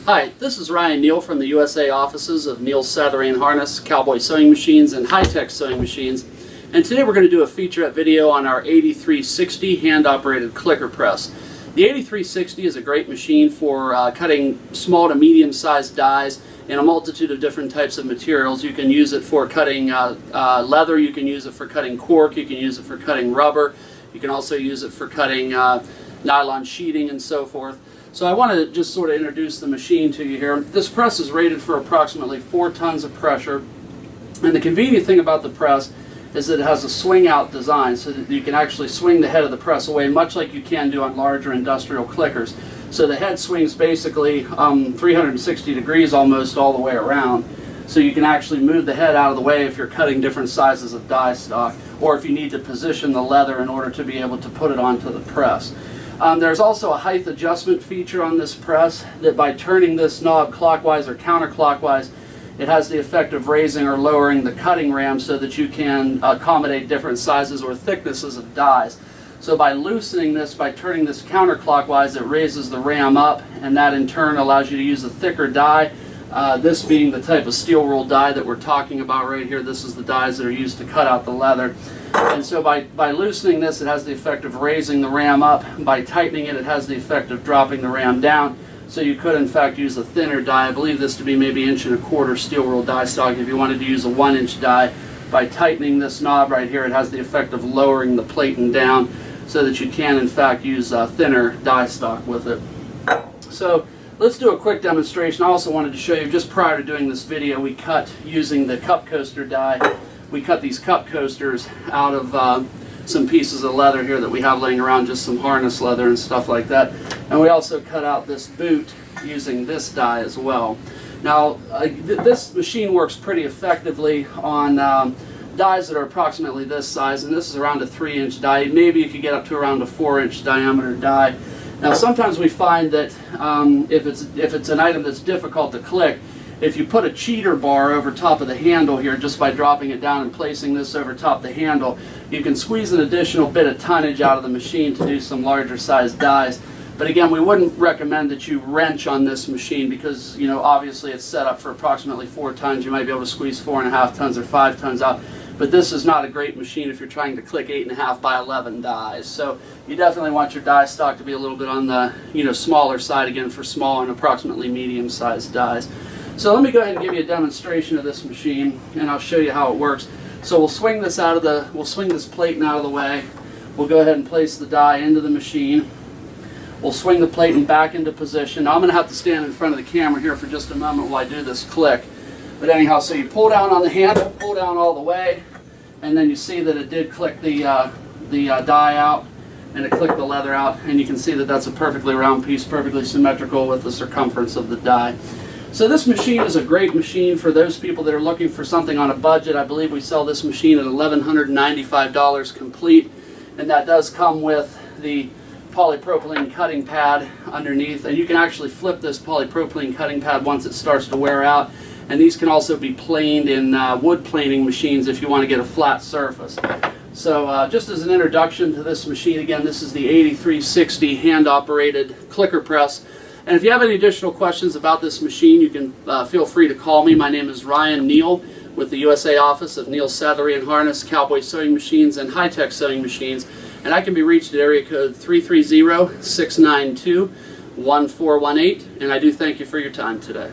Hi, this is Ryan Neal from the USA offices of Neal Saddlery and Harness, CowBoy sewing machines, and high-tech sewing machines. And today we're going to do a featurette video on our 8360 hand-operated clicker press. The 8360 is a great machine for cutting small to medium-sized dies in a multitude of different types of materials. You can use it for cutting leather, you can use it for cutting cork, you can use it for cutting rubber, you can also use it for cutting nylon sheeting and so forth. So I want to just sort of introduce the machine to you here. This press is rated for approximately 4 tons of pressure, and the convenient thing about the press is that it has a swing out design so that you can actually swing the head of the press away much like you can do on larger industrial clickers. So the head swings basically 360 degrees almost all the way around, so you can actually move the head out of the way if you're cutting different sizes of die stock, or if you need to position the leather in order to be able to put it onto the press. There's also a height adjustment feature on this press that by turning this knob clockwise or counterclockwise, it has the effect of raising or lowering the cutting ram so that you can accommodate different sizes or thicknesses of dies. So by loosening this, by turning this counterclockwise, it raises the ram up, and that in turn allows you to use a thicker die. This being the type of steel roll die that we're talking about right here. This is the dies that are used to cut out the leather. And so by loosening this, it has the effect of raising the ram up. By tightening it, it has the effect of dropping the ram down. So you could in fact use a thinner die. I believe this to be maybe 1.25 inch steel roll die stock if you wanted to use a 1-inch die. By tightening this knob right here, it has the effect of lowering the platen down so that you can in fact use a thinner die stock with it. So let's do a quick demonstration. I also wanted to show you, just prior to doing this video, we cut using the cup coaster die. We cut these cup coasters out of some pieces of leather here that we have laying around, just some harness leather and stuff like that. And we also cut out this boot using this die as well. Now this machine works pretty effectively on dies that are approximately this size, and this is around a 3-inch die. Maybe you could get up to around a 4-inch diameter die. Now sometimes we find that if it's an item that's difficult to click, if you put a cheater bar over top of the handle here, just by dropping it down and placing this over top of the handle, you can squeeze an additional bit of tonnage out of the machine to do some larger size dies. But again, we wouldn't recommend that you wrench on this machine because, you know, obviously it's set up for approximately 4 tons. You might be able to squeeze 4.5 tons or 5 tons out. But this is not a great machine if you're trying to click 8.5 by 11 dies. So you definitely want your die stock to be a little bit on the, you know, smaller side, again, for small and approximately medium-sized dies. So let me go ahead and give you a demonstration of this machine, and I'll show you how it works. So we'll swing this platen out of the way. We'll go ahead and place the die into the machine. We'll swing the platen back into position. Now I'm going to have to stand in front of the camera here for just a moment while I do this click. But anyhow, so you pull down on the handle, pull down all the way, and then you see that it did click the die out, and it clicked the leather out, and you can see that that's a perfectly round piece, perfectly symmetrical with the circumference of the die. So this machine is a great machine for those people that are looking for something on a budget. I believe we sell this machine at $1,195 complete, and that does come with the polypropylene cutting pad underneath, and you can actually flip this polypropylene cutting pad once it starts to wear out, and these can also be planed in wood planing machines if you want to get a flat surface. So just as an introduction to this machine, again, this is the 8360 hand-operated clicker press. And if you have any additional questions about this machine, you can feel free to call me. My name is Ryan Neal with the USA office of Neal Saddlery and Harness, CowBoy sewing machines, and high-tech sewing machines. And I can be reached at area code 330-692-1418. And I do thank you for your time today.